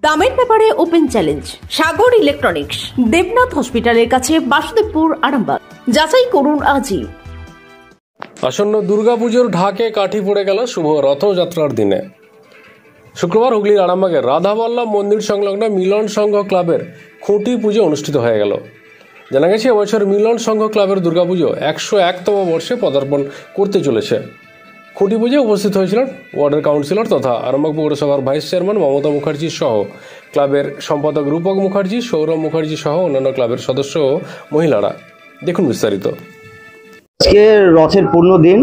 দামের ব্যাপারে open challenge সাগর electronics, Debnath হসপিটালের কাছে, বাসুদেবপুর, আরামবাগ। যাচাই করুন আজই। আসন্ন দুর্গাপুজোর ঢাকে কাঠি পড়ে গেল শুভ রথযাত্রার দিনে। শুক্রবার হুগলির আরামবাগের রাধাবল্লভ মন্দির সংলগ্ন মিলন সংঘ ক্লাবের খুঁটি পুজো অনুষ্ঠিত হয়ে গেল। জানা গেছে এবছর মিলন সংঘ ক্লাবের দুর্গাপুজো 101তম বর্ষে পদার্পণ করতে চলেছে। খুঁটি পুজোয় উপস্থিত হয়েছিলেন ওয়ার্ডের কাউন্সিলর তথা আরামবাগ পৌরসভার ভাইস চেয়ারম্যান মমতা মুখার্জি সহ ক্লাবের সম্পাদক রূপক মুখার্জি, সৌরভ মুখার্জি সহ অন্যান্য ক্লাবের সদস্য ও মহিলারা। দেখুন বিস্তারিত। আজকে রথের পূর্ণ দিন।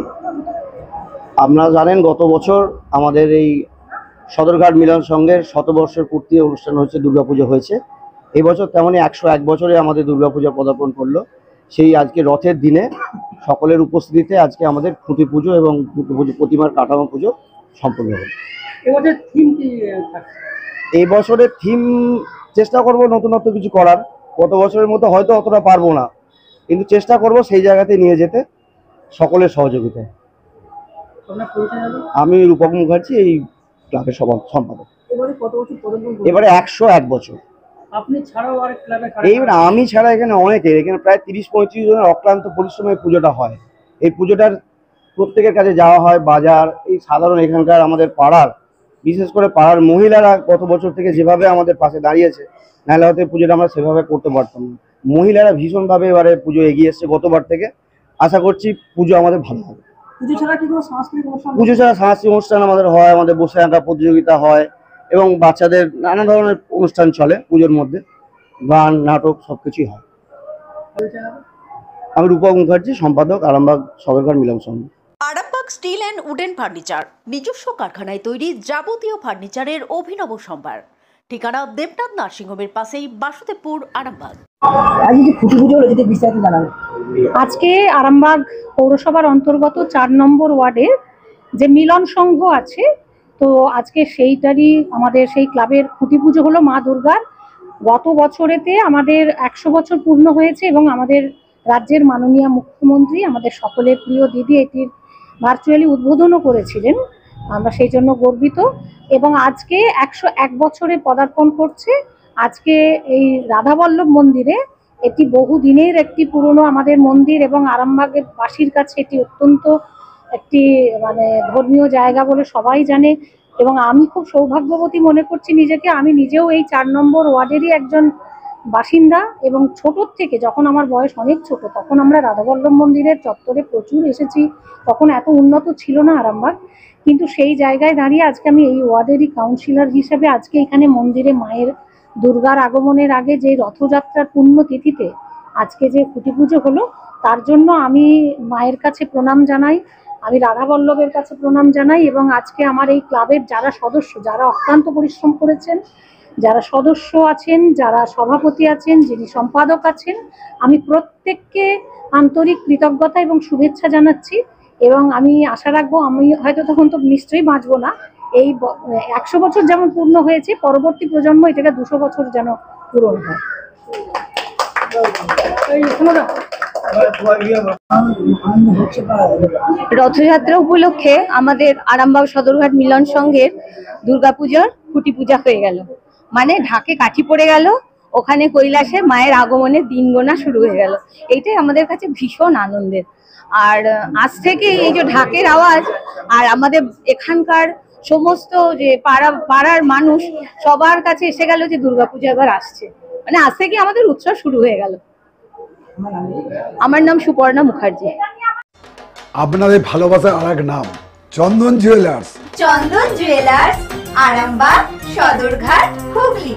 আপনারা জানেন গত বছর আমাদের এই সদরঘাট মিলন সংঘের শতবর্ষের পূর্তি অনুষ্ঠান হয়েছে, দুর্গাপুজো হয়েছে। এই বছর তেমনই 101 বছরে আমাদের দুর্গাপূজা পদার্পণ করলো। সেই আজকে রথের দিনে সকলের উপস্থিতিতে আজকে আমাদের খুঁটি পুজো এবং প্রতিমার কাঠামো পুজো সম্পূর্ণ হলো। এই বছরের থিম চেষ্টা করব নতুনত্ব কিছু করার। গত বছরের মতো হয়তো অতটা পারবো না, কিন্তু চেষ্টা করব সেই জায়গাতে নিয়ে যেতে সকলের সহযোগিতায়। আমি রূপক মুখার্জি, এই ক্লাবের সম্পাদক। এবারে 101 বছর। এইবার আমি ছাড়া এখানে অনেকের, এখানে প্রায় 30-35 জনের অক্লান্ত পরিশ্রমে পুজোটা হয়। এই পুজোটার প্রত্যেকের কাছে যাওয়া হয়, বাজার, এই সাধারণ এখানকার আমাদের পাড়ার, বিশেষ করে পাড়ার মহিলারা গত বছর থেকে যেভাবে আমাদের পাশে দাঁড়িয়েছে, নাহলে হয়তো পুজোটা আমরা সেভাবে করতে পারতাম না। মহিলারা ভীষণভাবে এবারে পুজো এগিয়ে এসছে গতবার থেকে। আশা করছি পুজো আমাদের ভালো হবে। পুজো ছাড়া সাংস্কৃতিক অনুষ্ঠান আমাদের হয়, আমাদের বসে আঁকা প্রতিযোগিতা হয় এবং বাচ্চাদের নানা ধরনের অনুষ্ঠান চলে পুজোর মধ্যে, গান, নাটক সবকিছুই হয়। আমি রূপক মুখার্জি, সম্পাদক, Arambagh Sadarghat Milan Sangha. Arambagh steel and wooden furniture, নিজস্ব কারখানায় তৈরি যাবতীয় ফার্নিচারের অভিনব সম্ভার। ঠিকানা দেবনাথ নার্সিংহোমের পাশেই, বাসুদেবপুর, আরামবাগ। আজকে আরামবাগ পৌরসভার অন্তর্গত 4 নম্বর ওয়ার্ডের যে মিলন সংঘ আছে, তো আজকে সেইটারই আমাদের সেই ক্লাবের খুঁটি পুজো হলো মা দুর্গার। গত বছরেতে আমাদের 100 বছর পূর্ণ হয়েছে এবং আমাদের রাজ্যের মাননীয় মুখ্যমন্ত্রী, আমাদের সকলের প্রিয় দিদি, এটির ভার্চুয়ালি উদ্বোধনও করেছিলেন। আমরা সেই জন্য গর্বিত এবং আজকে 101 বছরে পদার্পণ করছে। আজকে এই রাধাবল্লভ মন্দিরে, এটি বহু দিনের একটি পুরনো আমাদের মন্দির এবং আরামবাগের বাসীর কাছে এটি অত্যন্ত একটি ধর্মীয় জায়গা বলে সবাই জানে এবং আমি খুব সৌভাগ্যবতী মনে করছি নিজেকে। আমি নিজেও এই 4 নম্বর ওয়ার্ডেরই একজন বাসিন্দা এবং ছোটোর থেকে, যখন আমার বয়স অনেক ছোট, তখন আমরা রাধাবল্লভ মন্দিরের চত্বরে প্রচুর এসেছি। তখন এত উন্নত ছিল না আরামবাগ, কিন্তু সেই জায়গায় দাঁড়িয়ে আজকে আমি এই ওয়ার্ডেরই কাউন্সিলর হিসেবে আজকে এখানে মন্দিরে মায়ের দুর্গার আগমনের আগে যে রথযাত্রার পুণ্যতিথিতে আজকে যে খুঁটি পুজো হলো, তার জন্য আমি মায়ের কাছে প্রণাম জানাই, আমি রাধাবল্লভের কাছে প্রণাম জানাই এবং আজকে আমার এই ক্লাবের যারা সদস্য, যারা অক্লান্ত পরিশ্রম করেছেন, যারা সদস্য আছেন, যারা সভাপতি আছেন, যিনি সম্পাদক আছেন, আমি প্রত্যেককে আন্তরিক কৃতজ্ঞতা এবং শুভেচ্ছা জানাচ্ছি এবং আমি আশা রাখবো, আমি হয়তো তখন তো নিশ্চয়ই বাঁচবো না, এই 100 বছর যেমন পূর্ণ হয়েছে, পরবর্তী প্রজন্ম এটাকে 200 বছর যেন পূরণ হয়। রথযাত্রা উপলক্ষে আমাদের আরামবাগ সদরঘাট মিলন সংঘের দুর্গাপূজার খুঁটি পূজা হয়ে গেল, মানে ঢাকে কাঠি পড়ে গেল, ওখানে কৈলাসে মায়ের আগমনের দিন গোনা শুরু হয়ে গেল। এইটাই আমাদের কাছে ভীষণ আনন্দের। আর আজ থেকে এই যে ঢাকের আওয়াজ আর আমাদের এখানকার সমস্ত যে পাড়ার মানুষ সবার কাছে এসে গেল যে দুর্গাপূজা এবার আসছে, মানে আজ থেকে আমাদের উৎসব শুরু হয়ে গেল। আমার নাম সুপর্ণা মুখার্জি। আপনাদের ভালোবাসার আরেক নাম চন্দন জুয়েলার্স। চন্দন জুয়েলার্স, আরামবাগ, সদরঘাট, হুগলি।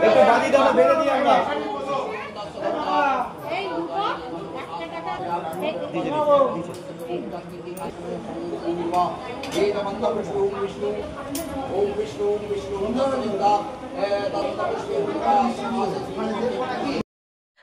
একটু বাদি দাও, বেঁধে দিই আমরা।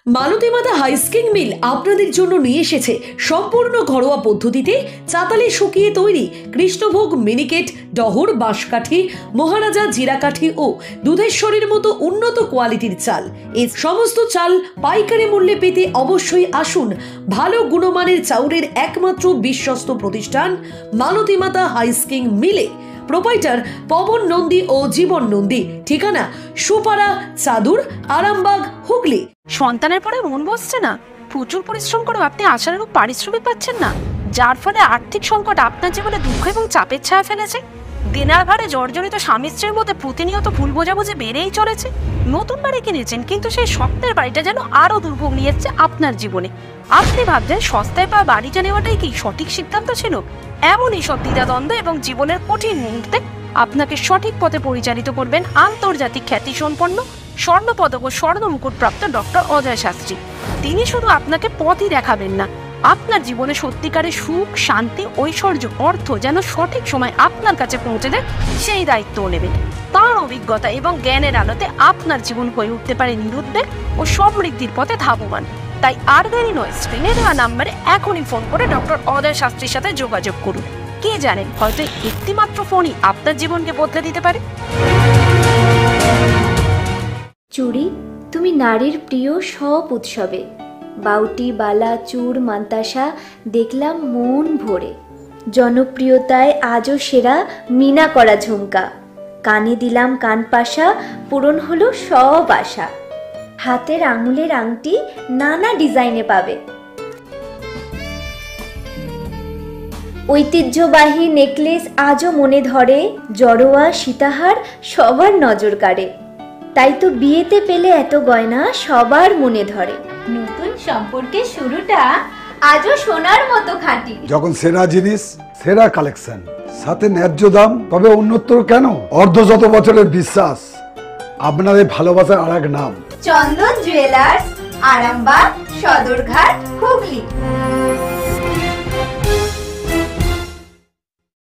মালতী মাতা হাইস্কিং মিল আপনাদের জন্য নিয়ে এসেছে সম্পূর্ণ ঘরোয়া পদ্ধতিতে চাতালে শুকিয়ে তৈরি কৃষ্ণভোগ মিনিকেট, ডহর, বাঁশকাঠি, মহারাজা, জিরাকাঠি ও দুধেশ্বরীর মতো উন্নত কোয়ালিটির চাল। এই সমস্ত চাল পাইকারি মূল্যে পেতে অবশ্যই আসুন ভালো গুণমানের চাউলের একমাত্র বিশ্বস্ত প্রতিষ্ঠান মালতী মাতা হাইস্কিং মিলে। প্রোপাইটার পবন নন্দী ও জীবন নন্দী। ঠিকানা সুপারা, চাদুর, আরামবাগ, হুগলি। সন্তানের পরে মন বসছে না, প্রচুর পরিশ্রম করেও আপনি আশানুরূপ পারিশ্রমিক পাচ্ছেন না, যার ফলে আর্থিক সংকট আপনার জীবনে দুঃখ এবং চাপের ছায়া ফেলেছে। দেনার ভারে জর্জরিত স্বামী স্ত্রীর মধ্যে প্রতিনিয়ত ভুল বোঝাবুঝি বেড়েই চলেছে। নতুন বাড়ি কিনেছেন, কিন্তু সেই স্বপ্নের বাড়িটা যেন আরো দুর্ভোগ নিয়ে এসেছে আপনার জীবনে। আপনি ভাবছেন সস্তায় পাওয়া বাড়িটা নেওয়াটাই কি সঠিক সিদ্ধান্ত ছিল? এমনই সব দ্বিধাদ্বন্দ্ব এবং জীবনের কঠিন মুহূর্তে আপনাকে সঠিক পথে পরিচালিত করবেন আন্তর্জাতিক খ্যাতিসম্পন্ন স্বর্ণপদক ও স্বর্ণ মুকুটপ্রাপ্ত ডক্টর অজয় শাস্ত্রী। তিনি শুধু আপনাকে পথই দেখাবেন না, আপনার জীবনে সত্যিকারের সুখ, শান্তি, ঐশ্বর্য, অর্থ যেন সঠিক সময় আপনার কাছে পৌঁছে দেয় সেই দায়িত্বও নেবেন। তার অভিজ্ঞতা এবং জ্ঞানের আলোতে আপনার জীবন হয়ে উঠতে পারে নিরুদ্বেগ ও সমৃদ্ধির পথে ধাবমান। তাই আর দেরি নয়, স্ক্রিনে দেওয়া নাম্বারে এখনই ফোন করে ডক্টর অজয় শাস্ত্রীর সাথে যোগাযোগ করুন। কে জানেন, হয়তো একটি মাত্র ফোনই আপনার জীবনকে বদলে দিতে পারে। চুড়ি, তুমি নারীর প্রিয় সব উৎসবে। বাউটি, বালা, চূড়, মান্তাসা দেখলাম মন ভরে। জনপ্রিয়তায় আজও সেরা মিনা করা ঝুমকা। কানে দিলাম কানপাশা, পূরণ হলো সব আশা। হাতের আঙুলের আংটি নানা ডিজাইনে পাবে। ঐতিহ্যবাহী নেকলেস আজও মনে ধরে। জড়োয়া, সীতাহার সবার নজর কাড়ে। তাই তো বিয়েতে পেলে এত গয়না সবার মনে ধরে। নতুন সম্পর্কের শুরুটা আজও সোনার মতো খাঁটি। যখন সেরা জিনিস, সেরা কালেকশন, সাথে ন্যায্য দাম, তবে উন্নতর কেন? অর্ধশত বছরের বিশ্বাস, আপনাদের ভালোবাসার আর এক নাম। চন্দন জুয়েলার্স, আরামবাগ, সদরঘাট, হুগলি।